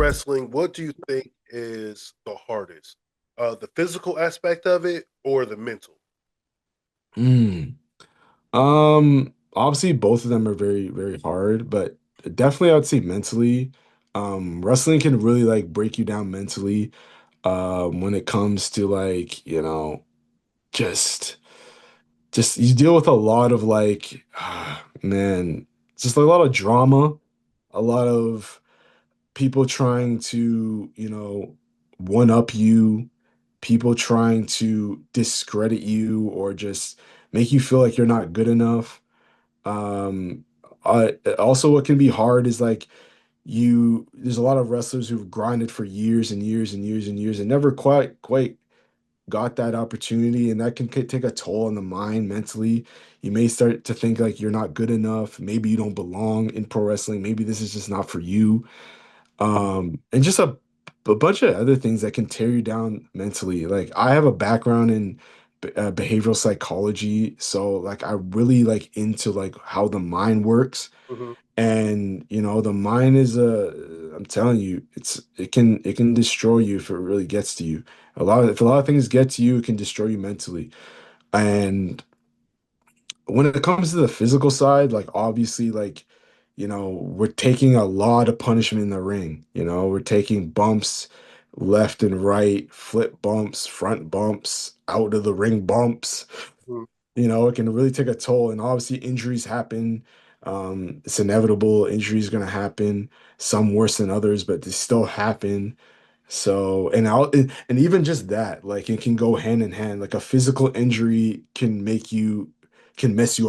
wrestling, what do you think is the hardest? The physical aspect of it or the mental? Mm. Obviously both of them are very, very hard, but definitely I would say mentally. Wrestling can really like break you down mentally, when it comes to like, just just you deal with a lot of like, man, just like a lot of drama, a lot of people trying to, one up you, people trying to discredit you or just make you feel like you're not good enough. Um, Also, what can be hard is like there's a lot of wrestlers who've grinded for years and years and years and years and never quite got that opportunity, and that can take a toll on the mind mentally. You may start to think like you're not good enough. Maybe you don't belong in pro wrestling. Maybe this is just not for you. And just a bunch of other things that can tear you down mentally. Like I have a background in behavioral psychology, so like I really like into like how the mind works. Hmm. And the mind is I'm telling you, it can destroy you if it really gets to you. If a lot of things get to you, it can destroy you mentally. And when it comes to the physical side, like obviously, like, we're taking a lot of punishment in the ring. We're taking bumps left and right, flip bumps, front bumps, out of the ring bumps. Hmm. It can really take a toll. And obviously, injuries happen. It's inevitable. Injuries going to happen, some worse than others, but they still happen. So, and even just that, like it can go hand in hand. Like a physical injury can mess you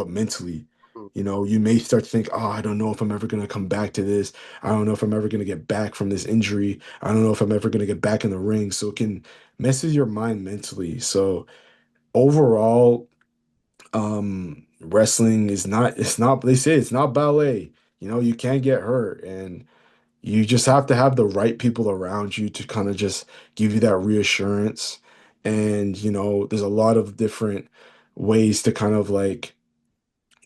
up mentally. You may start to think, oh, I don't know if I'm ever gonna come back to this. I don't know if I'm ever gonna get back from this injury. I don't know if I'm ever gonna get back in the ring. So it can mess with your mind mentally. So overall, wrestling it's not, they say it's not ballet. You can get hurt, and you just have to have the right people around you to kind of just give you that reassurance. And, there's a lot of different ways to kind of like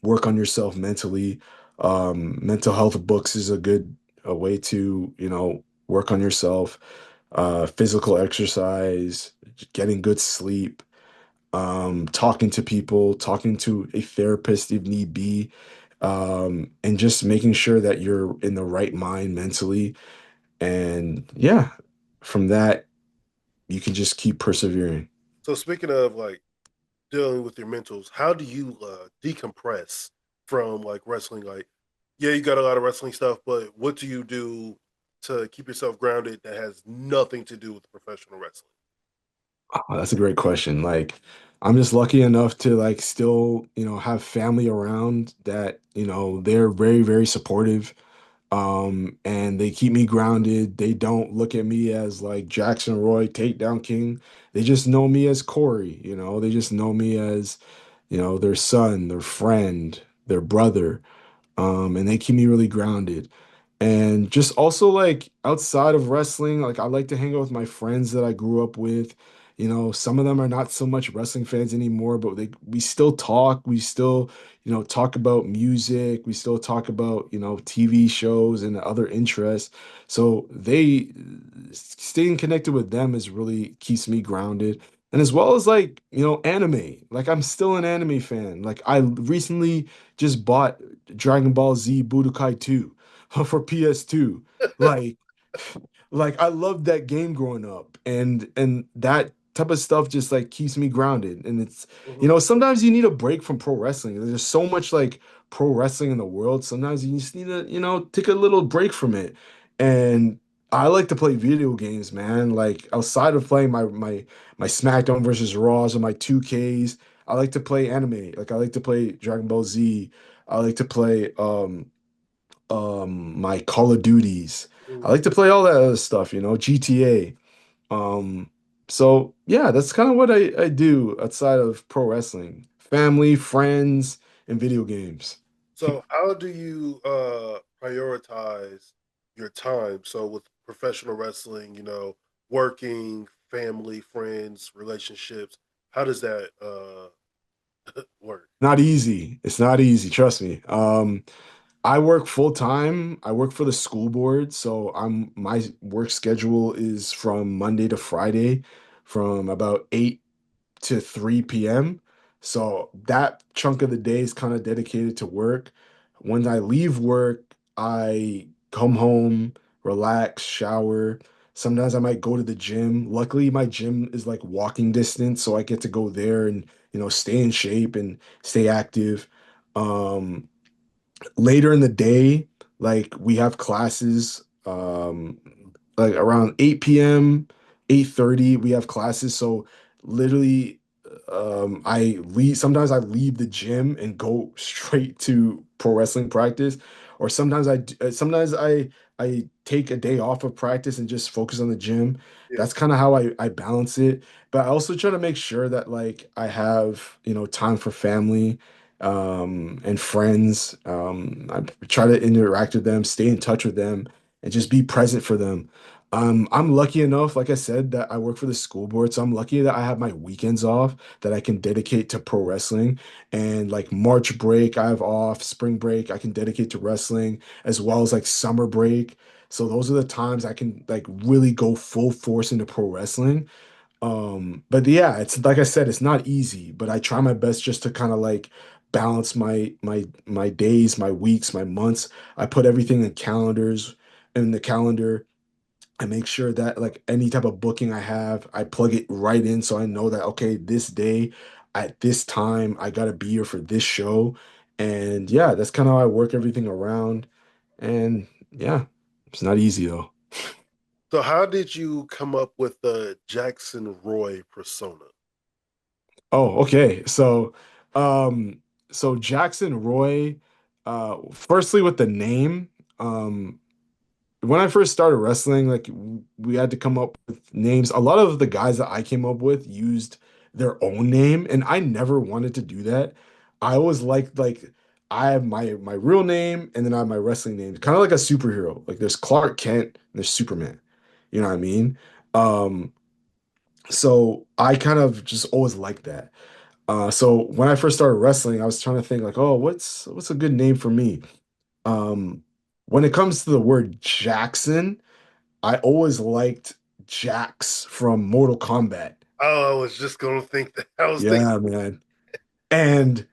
work on yourself mentally. Mental health books is a way to, work on yourself. Physical exercise, getting good sleep, talking to people, talking to a therapist if need be, and just making sure that you're in the right mind mentally. And yeah, from that, you can just keep persevering. So speaking of like dealing with your mentals, how do you decompress from like wrestling? Like, yeah, you got a lot of wrestling stuff, but what do you do to keep yourself grounded that has nothing to do with professional wrestling? Oh, that's a great question. Like, I'm just lucky enough to like still, have family around that, they're very, very supportive. And they keep me grounded. They don't look at me as like Jaxon Roy, Takedown King. They just know me as Corey, they just know me as, their son, their friend, their brother. And they keep me really grounded. And just also like outside of wrestling, like I like to hang out with my friends that I grew up with. Some of them are not so much wrestling fans anymore, but we still talk. We still, talk about music. We still talk about, TV shows and other interests. So they staying connected with them is really keeps me grounded. And as well as like, anime. Like I'm still an anime fan. Like I recently just bought Dragon Ball Z Budokai 2 for PS2. Like like I loved that game growing up, and that type of stuff just like keeps me grounded. And it's, Hmm. sometimes you need a break from pro wrestling. There's so much like pro wrestling in the world. Sometimes you just need to, take a little break from it. And I like to play video games, man. Like outside of playing my SmackDown versus Raws or my 2Ks, I like to play anime. Like I like to play Dragon Ball Z. I like to play my Call of Duties. I like to play all that other stuff, GTA. Um so yeah, that's kind of what I do outside of pro wrestling. Family, friends, and video games. So how do you prioritize your time? So with professional wrestling, working, family, friends, relationships, how does that work? Not easy. It's not easy, trust me. I work full time. I work for the school board, so my work schedule is from Monday to Friday from about 8 to 3 p.m. So that chunk of the day is kind of dedicated to work. When I leave work, I come home, relax, shower. Sometimes I might go to the gym. Luckily, my gym is like walking distance, so I get to go there and, stay in shape and stay active. Um, Later in the day, like we have classes, like around 8 p.m., 8:30, we have classes. So literally, sometimes I leave the gym and go straight to pro wrestling practice, or sometimes I take a day off of practice and just focus on the gym. Yeah. That's kind of how I balance it. But I also try to make sure that like I have, time for family and friends. I try to interact with them, stay in touch with them, and just be present for them. I'm lucky enough, like I said, that I work for the school board, so I'm lucky that I have my weekends off that I can dedicate to pro wrestling. And like March break, I have off, spring break, I can dedicate to wrestling, as well as like summer break. So those are the times I can like really go full force into pro wrestling. But yeah, it's like I said, it's not easy, but I try my best just to kind of like balance my days, my weeks, my months. I put everything in the calendar. I make sure that like any type of booking I have, I plug it right in so I know that okay, this day at this time I gotta be here for this show. And yeah, that's kind of how I work everything around. And yeah, it's not easy though. So how did you come up with the Jackson Roy persona? Oh, okay. So Jaxon Roy, firstly with the name, um, when I first started wrestling, like we had to come up with names. A lot of the guys that I came up with used their own name, and I never wanted to do that. I always liked like I have my real name and then I have my wrestling name, kind of like a superhero. Like there's Clark Kent and there's Superman. You know what I mean? Um, so I kind of just always liked that. So when I first started wrestling, I was trying to think like, oh, what's a good name for me? Um, when it comes to the word Jackson, I always liked Jax from Mortal Kombat. Oh, I was just gonna think that. I was thinking, Yeah, man. And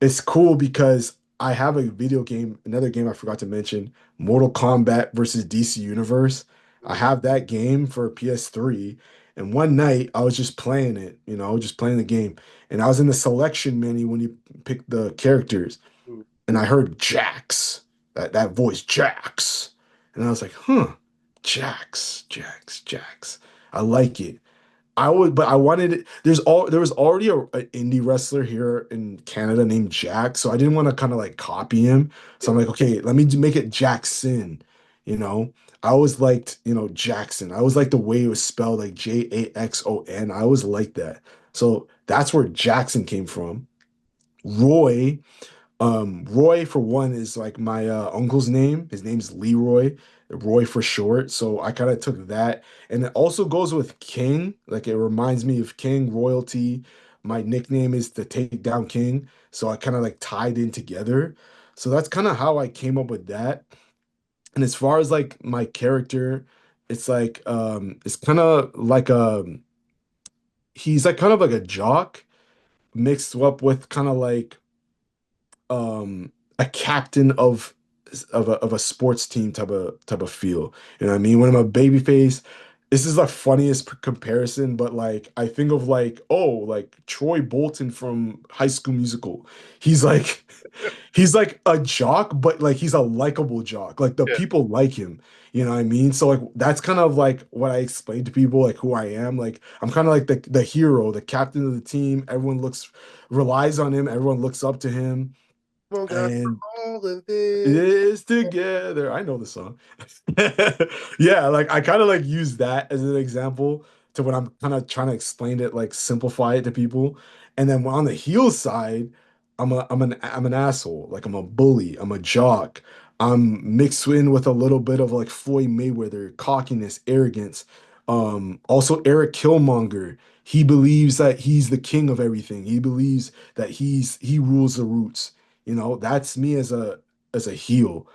it's cool because I have a video game, another game I forgot to mention, Mortal Kombat versus DC Universe. I mm, have that game for PS3. And one night I was just playing it, just playing the game. And I was in the selection menu when you pick the characters. mm. And I heard Jax, that voice, Jax. And I was like, huh, Jax, Jax, Jax. I like it. But I wanted it. There was already an indie wrestler here in Canada named Jack, so I didn't want to kind of like copy him. So I'm Yeah. like, okay, let me make it Jackson. You know, I always liked, Jackson. I always liked the way it was spelled, like Jaxon. I always liked that. So that's where Jackson came from. Roy. Roy for one is like my uncle's name. His name's Leroy, Roy for short. So I kind of took that, and it also goes with King. Like it reminds me of King royalty. My nickname is the Takedown King, so I kind of like tied in together. So that's kind of how I came up with that. And as far as like my character, it's like it's kind of like he's like kind of like a jock mixed up with kind of like a captain of a sports team type of feel. You know what I mean? When I'm a baby face, this is the funniest comparison, but like I think of like, oh, like Troy Bolton from High School Musical. He's like he's like a jock, but like he's a likable jock. Like the Yeah. people like him. You know what I mean? So like that's kind of like what I explain to people, like who I am. Like I'm kind of like the hero, the captain of the team. Everyone relies on him, everyone looks up to him. Come on, guys, And we're all in it this. is together. I know the song. Yeah, like I kind of like use that as an example to when I'm kind of trying to explain it, like simplify it to people. And then on the heel side, I'm an asshole. Like I'm a bully. I'm a jock. I'm mixed in with a little bit of like Floyd Mayweather, cockiness, arrogance. Also Eric Killmonger. He believes that he's the king of everything. He believes that he rules the roots. That's me as a heel.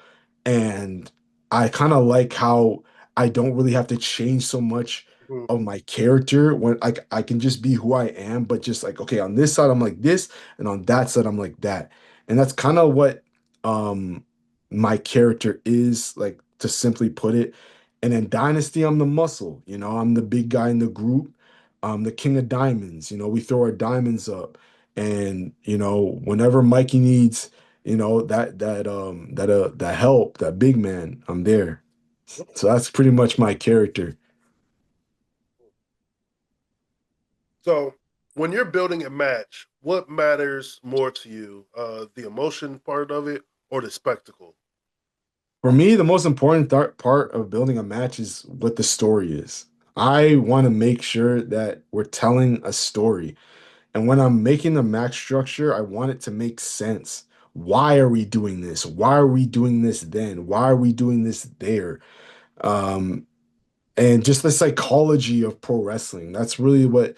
And I kind of like how I don't really have to change so much Mhm. of my character when I can just be who I am, but just like, okay, on this side I'm like this, and on that side I'm like that. And that's kind of what um my character is, like to simply put it. And in Dynasty, I'm the muscle, I'm the big guy in the group. I'm the king of diamonds. We throw our diamonds up. And whenever Mikey needs that help, that big man, I'm there. So that's pretty much my character. So when you're building a match, what matters more to you, the emotion part of it or the spectacle? For me, the most important part of building a match is what the story is. I want to make sure that we're telling a story. And when I'm making the match structure, I want it to make sense. Why are we doing this? Why are we doing this then? Why are we doing this there? Um, and just the psychology of pro wrestling. That's really what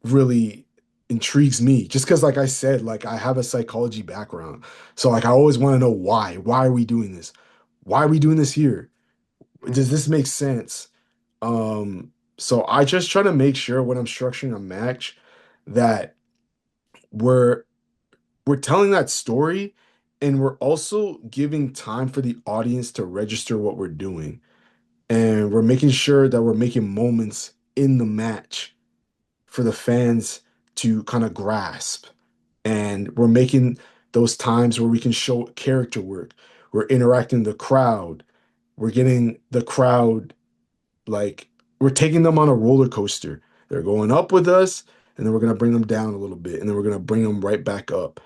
really intrigues me. Just because, like I said, like I have a psychology background. So like I always want to know why. Why are we doing this? Why are we doing this here? Mhm. Does this make sense? So I just try to make sure when I'm structuring a match that we're we're telling that story and we're also giving time for the audience to register what we're doing. And we're making sure that we're making moments in the match for the fans to kind of grasp. And we're making those times where we can show character work. We're interacting with the crowd. We're getting the crowd like we're taking them on a roller coaster. They're going up with us, and then we're gonna bring them down a little bit, and then we're gonna bring them right back up.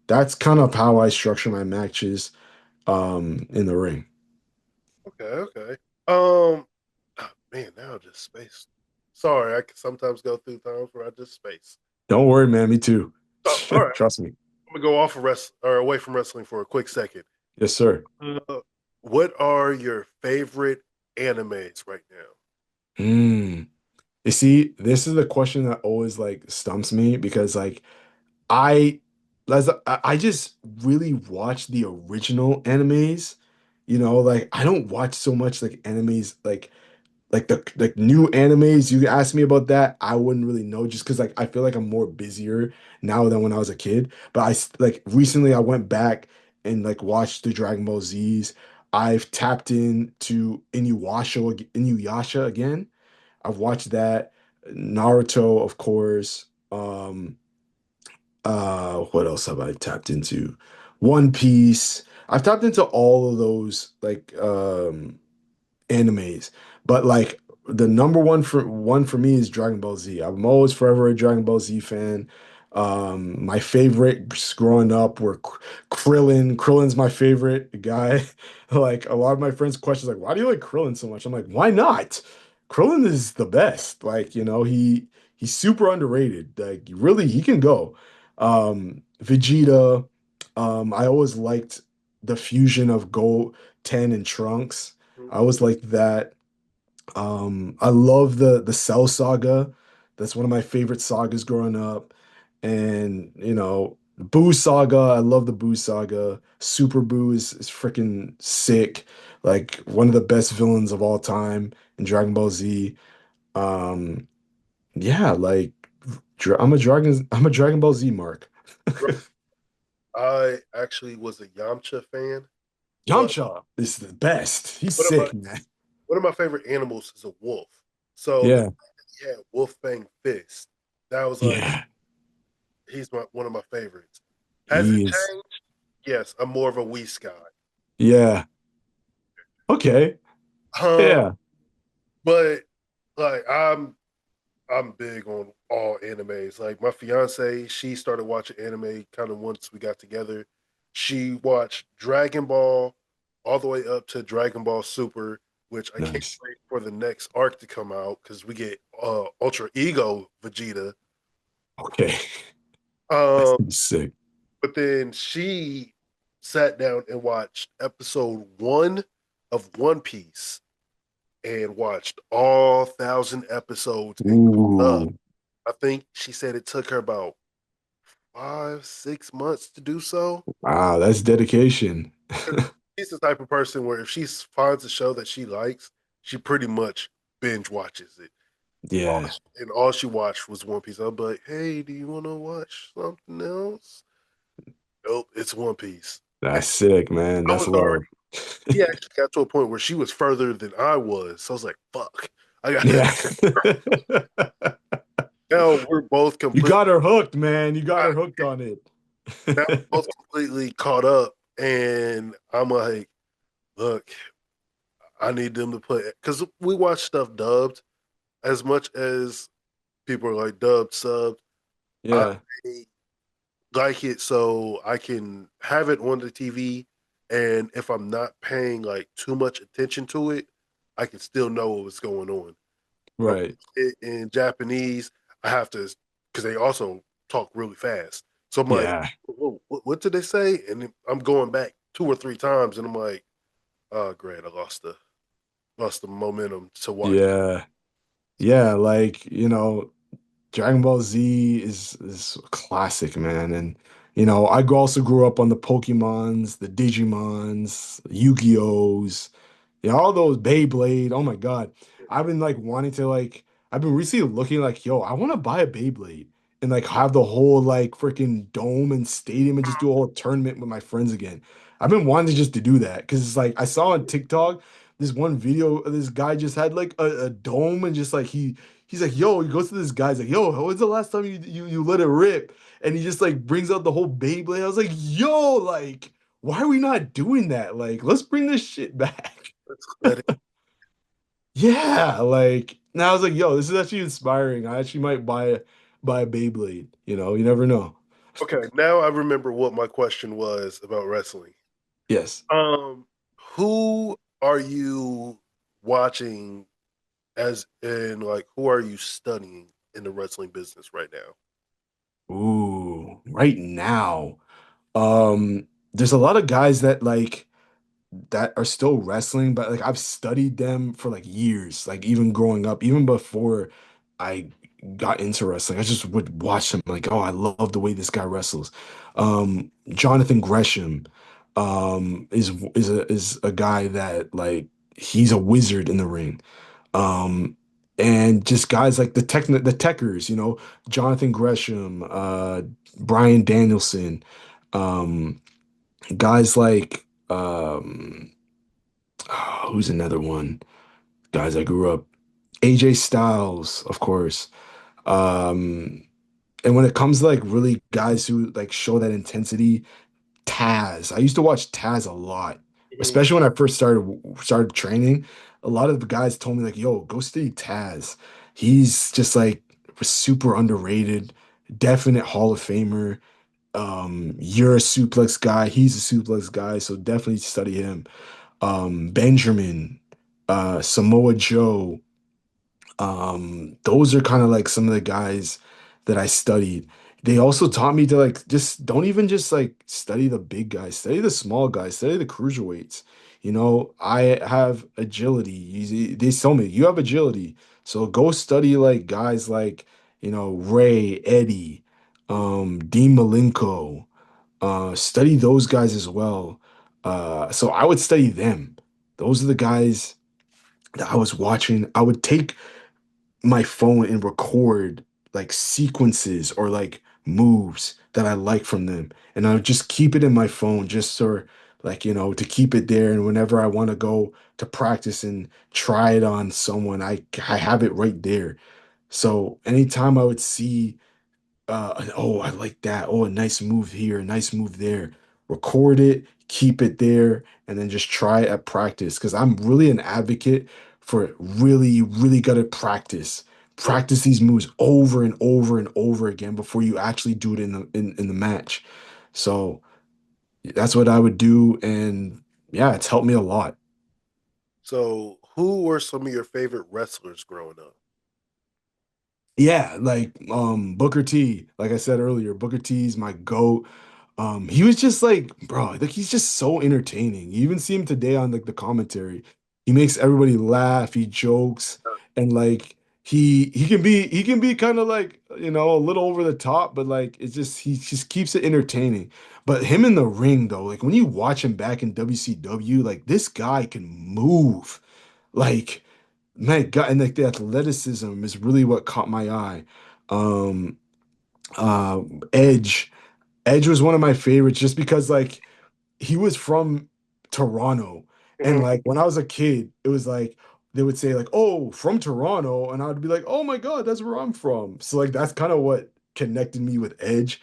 That's kind of how I structure my matches in the ring. Okay, okay. Um, man, now I just spaced. Sorry, I can sometimes go through times where I just space. Don't worry, man. Me too. All right, Trust me. I'm gonna go off of or away from wrestling for a quick second. Yes, sir. Uh, what are your favorite animes right now? Hmm. You see, this is the question that always like stumps me because like I I just really watch the original animes. Like I don't watch so much like animes like the like new animes. You ask me about that, I wouldn't really know just because like I feel like I'm more busier now than when I was a kid. But like recently I went back and like watched the Dragon Ball Z's. I've tapped into Inuyasha again. I've watched that. Naruto, of course. What else have I tapped into? One Piece. I've tapped into all of those like animes, but like the number one for me is Dragon Ball Z. I'm always forever a Dragon Ball Z fan. My favorites growing up were Krillin. Krillin's my favorite guy. Like a lot of my friends' questions like, why do you like Krillin so much? I'm like, why not? Krillin is the best. Like, he's super underrated. Like really he can go. Vegeta, I always liked the fusion of Ten and Trunks. I always liked that. I love the Cell Saga. That's one of my favorite sagas growing up. And Boo Saga, I love the Boo Saga. Super Boo is freaking sick. Like one of the best villains of all time in Dragon Ball Z. Um, yeah, like I'm a Dragon Ball Z mark. I actually was a Yamcha fan, but Yamcha is the best. He's one of my sick, man. one of my favorite animals is a wolf. So the Yeah, fact that he had Wolfgang Fist, that was like yeah. one of my favorites. Has it He is. changed? Yes, I'm more of a Whis guy. Yeah. Okay. Um, Yeah. but like I'm big on all animes. Like my fiance, she started watching anime kind of once we got together. She watched Dragon Ball all the way up to Dragon Ball Super, which I can't Nice. wait for the next arc to come out because we get Ultra Ego Vegeta. Okay. That's Um, sick. but then she sat down and watched episode one of One Piece and watched all 1,000 episodes and caught up. Ooh. I think she said it took her about 5, 6 months to do so. Wow, that's dedication. She's the type of person where if she finds a show that she likes, she pretty much binge watches it. Yeah, And all she watched was One Piece. I'll be like, hey, do you want to watch something else? Nope, it's One Piece. And that's sick, man. I That's was already, love. he actually got to a point where she was further than I was. So I was like, fuck. I got, Yeah. now we're both You completely, got her hooked, man. You got her hooked on it. now we're both completely caught up. And I'm like, look, I need them to put, because we watch stuff dubbed as much as people are like dubbed, subbed. I Yeah, like it so I can have it on the TV, and if I'm not paying like too much attention to it, I can still know what's going on. If I'm right. in Japanese, I have to because they also talk really fast. So I'm like, Yeah. "Whoa, what did they say?" And I'm going back 2 or 3 times, and I'm like, "Oh, great, I lost the momentum to watch." Yeah. Yeah, like, Dragon Ball Z is a classic, man. And I also grew up on the Pokemons, the Digimons, Yu-Gi-Ohs, all those Beyblade. Oh my God. I've been like wanting to I've been recently looking like, yo, I want to buy a Beyblade and like have the whole like freaking dome and stadium and just do a whole tournament with my friends again. I've been wanting to just to do that because it's like I saw on TikTok this one video of this guy just had like a dome and just like he's like, yo, he goes to this guy's like, yo, when's the last time you let it rip? And he just like brings out the whole Beyblade. I was like, yo, like, why are we not doing that? Like, let's bring this shit back. Let's let it. Yeah, like now I was like, yo, this is actually inspiring. I actually might buy a Beyblade. You never know. Okay, now I remember what my question was about wrestling. Yes. Um, who are you watching as in like who are you studying in the wrestling business right now? Ooh, right now. There's a lot of guys that are still wrestling, but like I've studied them for like years, like even growing up, even before I got into wrestling, I just would watch them like, oh, I love the way this guy wrestles. Jonathan Gresham, is a guy that like he's a wizard in the ring. Um, and just guys like the Techers, Jonathan Gresham, Brian Danielson, um, guys like who's another one? Guys I grew up. AJ Styles, of course. Um, and when it comes to like really guys who like show that intensity, Taz. I used to watch Taz a lot, Mhm. especially when I first started training. A lot of the guys told me like, "Yo, go study Taz. He's just like super underrated, definite Hall of Famer. You're a suplex guy. He's a suplex guy, so definitely study him." Benjamin, Samoa Joe. Those are kind of like some of the guys that I studied. They also taught me to like just don't even just like study the big guys, study the small guys, study the cruiserweights. I have agility. They tell me you have agility, so go study like guys like Ray, Eddie, Dean Malenko. Study those guys as well. So I would study them. Those are the guys that I was watching. I would take my phone and record like sequences or like moves that I like from them. And I would just keep it in my phone just so like, to keep it there. And whenever I want to go to practice and try it on someone, I have it right there. So anytime I would see oh, I like that. Oh, a nice move here, a nice move there. Record it, keep it there, and then just try it at practice. Because I'm really an advocate for really, really gotta practice. Yeah. Practice these moves over and over and over again before you actually do it in the match. So that's what I would do, and yeah, it's helped me a lot. So, who were some of your favorite wrestlers growing up? Yeah, like Booker T, like I said earlier, Booker T is my GOAT. He was just like, bro, like he's just so entertaining. You even see him today on like the commentary. He makes everybody laugh, he jokes, and like he can be kind of like, a little over the top, but like it's just he just keeps it entertaining. But him in the ring though, like when you watch him back in WCW, like this guy can move. Like my God, and like the athleticism is really what caught my eye. Um uh Edge. Edge was one of my favorites just because like he was from Toronto. And Mhm. like when I was a kid, it was like they would say like, "Oh, from Toronto," and I'd be like, "Oh my God, that's where I'm from." So like that's kind of what connected me with Edge.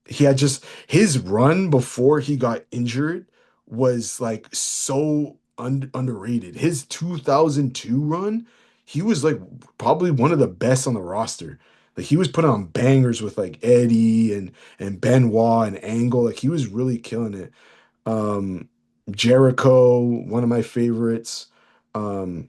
He had just his run before he got injured was like so underrated. His 2002 run, he was like probably one of the best on the roster. Like he was putting on bangers with like Eddie and Benoit and Angle. Like he was really killing it. Um, Jericho, one of my favorites. Um,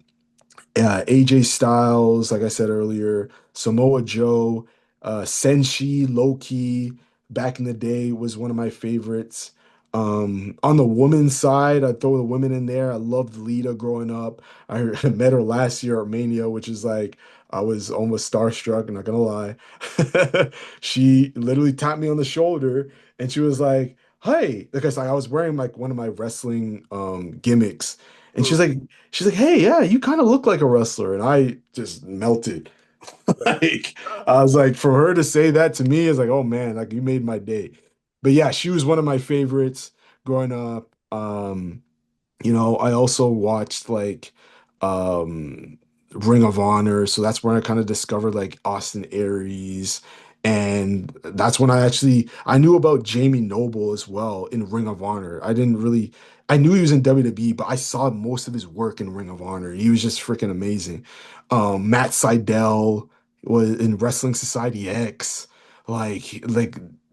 AJ Styles, like I said earlier, Samoa Joe, Senshi, Loki, back in the day was one of my favorites. On the women's side, I throw the women in there. I loved Lita growing up. I met her last year at Mania, which is like I was almost starstruck, not gonna lie. She literally tapped me on the shoulder and she was like, "Hey," because I was wearing like one of my wrestling gimmicks, and Mm. she's like, "Hey, yeah, you kind of look like a wrestler," and I just melted. Like, I was like, for her to say that to me is like, oh man, like you made my day. But yeah, she was one of my favorites growing up. I also watched like Ring of Honor, so that's when I kind of discovered like Austin Aries, and that's when I knew about Jamie Noble as well in Ring of Honor. I knew he was in WWE, but I saw most of his work in Ring of Honor. He was just freaking amazing. Matt Sydal was in Wrestling Society X. Like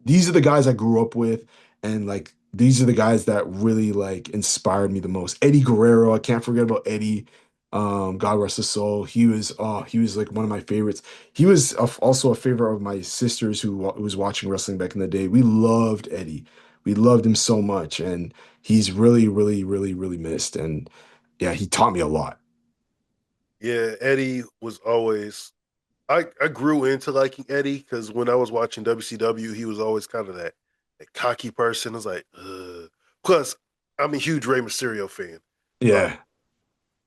these are the guys I grew up with, and like these are the guys that really like inspired me the most. Eddie Guerrero, I can't forget about Eddie. God rest his soul. He was like one of my favorites. He was also a favorite of my sisters who was watching wrestling back in the day. We loved Eddie. We loved him so much, and he's really, really, really, really missed. And yeah, he taught me a lot. Yeah, Eddie was always. I grew into liking Eddie because when I was watching WCW, he was always kind of that cocky person. I was like, ugh. Plus, I'm a huge Rey Mysterio fan. Like Yeah.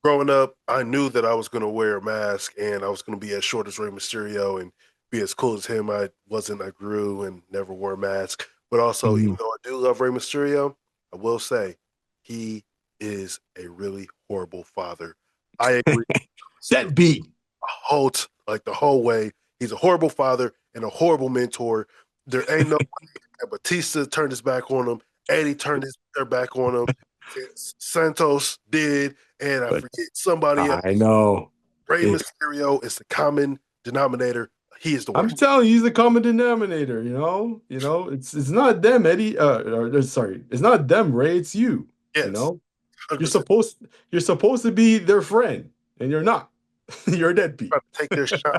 growing up, I knew that I was going to wear a mask and I was going to be as short as Rey Mysterio and be as cool as him. I wasn't. I grew and never wore a mask. But also, even Mhm. though I do love Rey Mysterio, I will say he is a really horrible father. I agree That beat. like the whole way. He's a horrible father and a horrible mentor. There ain't no way that Batista turned his back on him. Eddie turned their back on him. Santos did, and I But forget somebody else. I know Rey it. Mysterio is the common denominator. He is the I'm worst. telling you, he's the common denominator. It's not them, Eddie. Sorry, it's not them, Ray. It's you. You Yes, know, you're 100%. supposed you're supposed to be their friend, and you're not. You're a deadbeat. Trying to take their shine.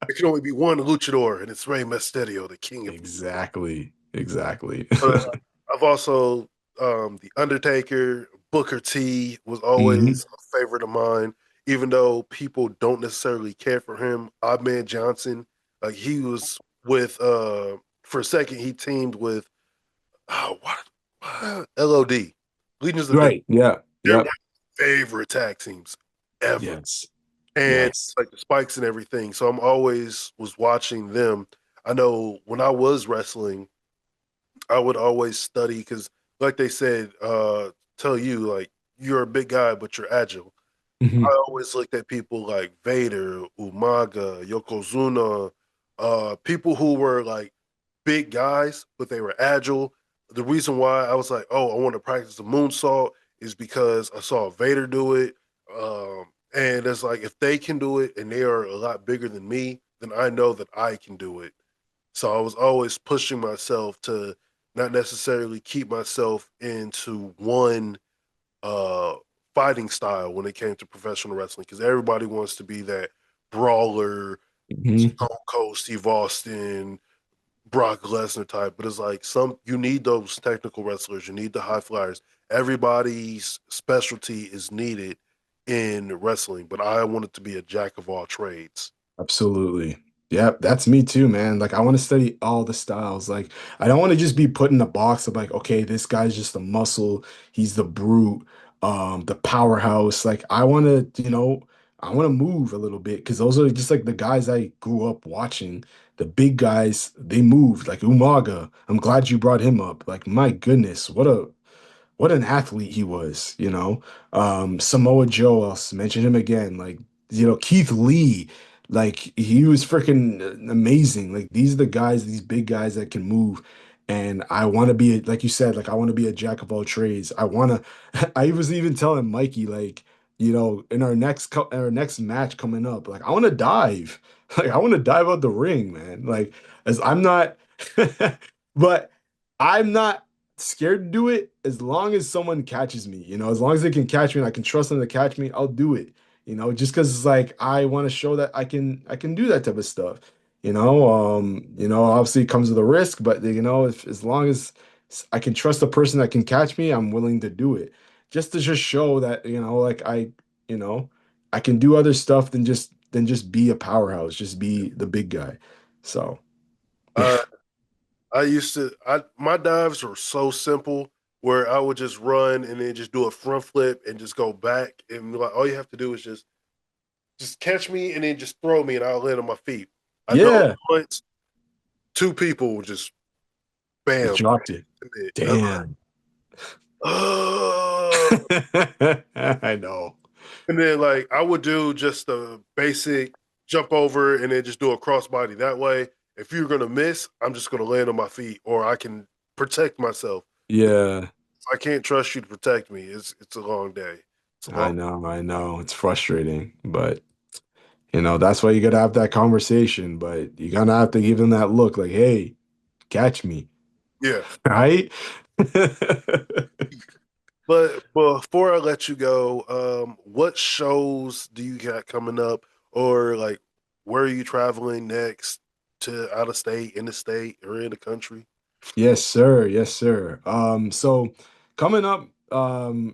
There can only be one luchador, and it's Rey Mysterio, the king of. Exactly. Exactly. But I've also the Undertaker, Booker T was Hmm. always a favorite of mine. Even though people don't necessarily care for him, Odd Man Johnson, like he was with for a second he teamed with what LOD, Legions of Doom. Right. Yeah. They're my Yep. favorite tag teams ever, Yes. and Yes. like the spikes and everything. So I'm always was watching them. I know when I was wrestling. I would always study because, like they said, tell you like you're a big guy, but you're agile. Hmm. I always looked at people like Vader, Umaga, Yokozuna, people who were like big guys, but they were agile. The reason why I was like, oh, I want to practice the moonsault is because I saw Vader do it. And it's like, if they can do it and they are a lot bigger than me, then I know that I can do it. So I was always pushing myself to not necessarily keep myself into one uh fighting style when it came to professional wrestling because everybody wants to be that brawler, Hmm. Stone Cold Steve Austin, Brock Lesnar type, but it's like some you need those technical wrestlers, you need the high flyers. Everybody's specialty is needed in wrestling, but I wanted to be a jack of all trades. Absolutely. Yeah, that's me too, man. Like I want to study all the styles. Like I don't want to just be put in a box of like, okay, this guy's just a muscle, he's the brute, the powerhouse. Like I want to, I want to move a little bit because those are just like the guys I grew up watching. The big guys, they moved like Umaga. I'm glad you brought him up. Like my goodness, what an athlete he was, Samoa Joe, I'll mention him again. Like, Keith Lee, like he was freaking amazing. Like these are the guys, these big guys that can move. And I want to be, like you said, like I want to be a jack of all trades. I want to, I was even telling Mikey, like, in our next match coming up, like I want to dive. Like I want to dive out the ring, man. Like as I'm not, but I'm not scared to do it as long as someone catches me, as long as they can catch me and I can trust them to catch me, I'll do it. Just because it's like I want to show that I can do that type of stuff. Obviously it comes with a risk, but if as long as I can trust the person that can catch me, I'm willing to do it. Just to just show that, like you know, I can do other stuff than just be a powerhouse, just be the big guy. So Uh, I used to, my dives were so simple where I would just run and then just do a front flip and just go back. And like, all you have to do is just catch me and then just throw me and I'll land on my feet. I know yeah, once two people just just bam. dropped it. And then, Damn. uh, I know. and then like I would do just a basic jump over and then just do a crossbody. That way, if you're gonna miss, I'm just gonna land on my feet or I can protect myself. Yeah, I can't trust you to protect me. It's a long day. It's a long. I know. I know. It's frustrating, but that's why you gotta have that conversation. But you gotta have to give them that look like, hey, catch me. Yeah. Right? But before I let you go, what shows do you got coming up, or like where are you traveling next to out of state, in the state, or in the country? Yes, sir. Yes, sir. So coming up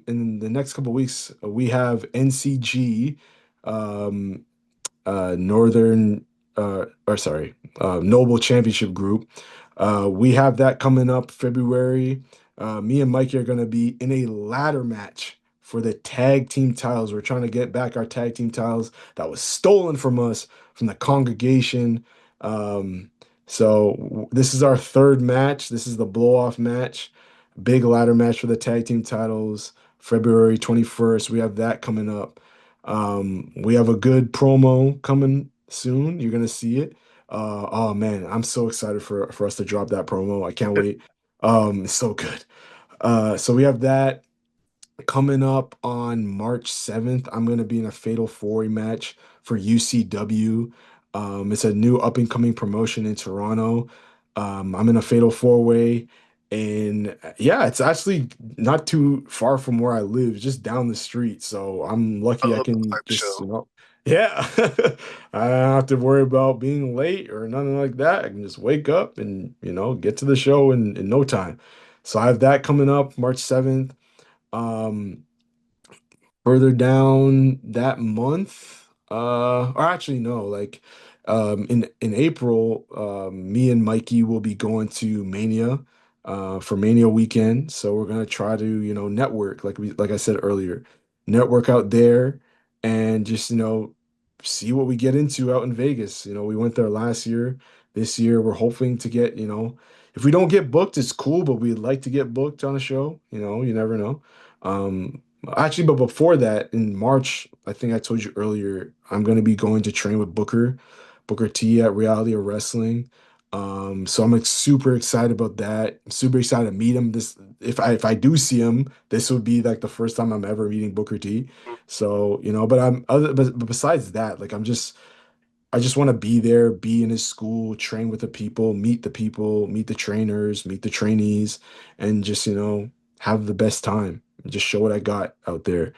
in the next couple weeks, we have NCG. Um, Northern, or sorry, Noble Championship Group. We have that coming up February. Me and Mikey are going to be in a ladder match for the tag team titles. We're trying to get back our tag team titles that was stolen from us from the congregation. Um, this is our third match. This is the blow off match, big ladder match for the tag team titles, February 21st. We have that coming up. We have a good promo coming soon. You're gonna see it. Oh man, I'm so excited for us to drop that promo. I can't wait. It's so good. So we have that coming up on March 7th. I'm gonna be in a Fatal 4 match for UCW. It's a new up and coming promotion in Toronto. I'm in a Fatal 4-way, and yeah, it's actually not too far from where I live, just down the street. So I'm I lucky I love this can type of just, show. yeah, I don't have to worry about being late or nothing like that. I can just wake up and get to the show in no time. So I have that coming up March 7th. Um, Further down that month, or actually no, like in April, me and Mikey will be going to Mania for Mania weekend. So we're gonna try to, network like I said earlier, network out there and just, see what we get into out in Vegas. We went there last year. This year we're hoping to get, if we don't get booked, it's cool, but we'd like to get booked on a show. You never know. Actually, but before that, in March, I think I told you earlier, I'm going to be going to train with Booker T at Reality of Wrestling. So I'm like super excited about that. I'm super excited to meet him. This, if I do see him, this would be like the first time I'm ever meeting Booker T. So, but besides that, like I just want to be there, be in his school, train with the people, meet the trainers, meet the trainees, and just, have the best time. Just show what I got out there.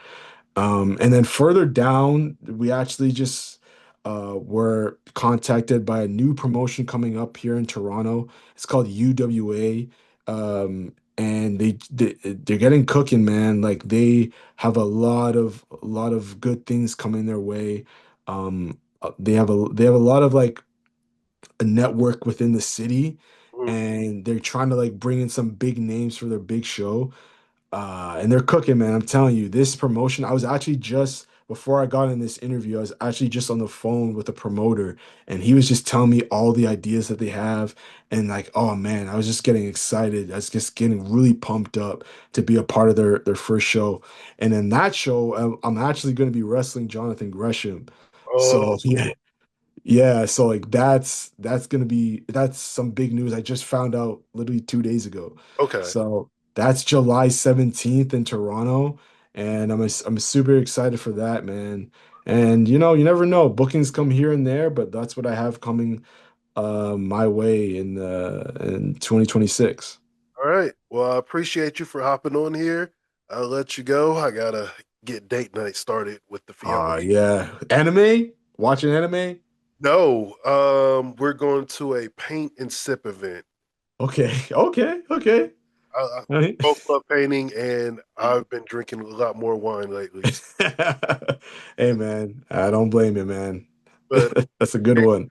And then further down, we actually just were contacted by a new promotion coming up here in Toronto. It's called UWA. and they're getting cooking, man. Like they have a lot of good things coming their way. They have a lot of like a network within the city, Mhm. and they're trying to like bring in some big names for their big show. And they're cooking, man. I'm telling you, this promotion, I was actually just before I got in this interview, I was actually just on the phone with the promoter, and he was just telling me all the ideas that they have. And like, oh man, I was just getting excited. I was just getting really pumped up to be a part of their first show. And in that show, I'm actually going to be wrestling Jonathan Gresham. So yeah, Oh, yeah, so like that's some big news. I just found out literally 2 days ago. okay. So that's July 17th in Toronto, and I'm super excited for that, man. And you never know. Bookings come here and there, but that's what I have coming my way in 2026. All right. Well, I appreciate you for hopping on here. I'll let you go. I gotta get date night started with the fiance. Yeah. Anime? Watching anime? No, we're going to a paint and sip event. Okay. Okay. Okay. I both love painting, and I've been drinking a lot more wine lately. Hey man, I don't blame you, man. But That's a good one.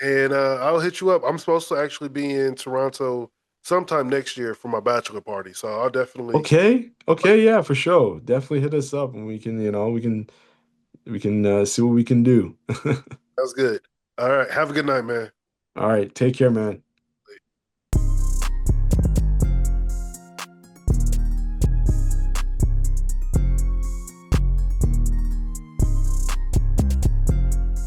and I'll hit you up. I'm supposed to actually be in Toronto sometime next year for my bachelor party, so I'll definitely. Okay, okay, yeah, for sure. Definitely hit us up and we can see what we can do. That's good. All right. Have a good night, man. All right, take care, man.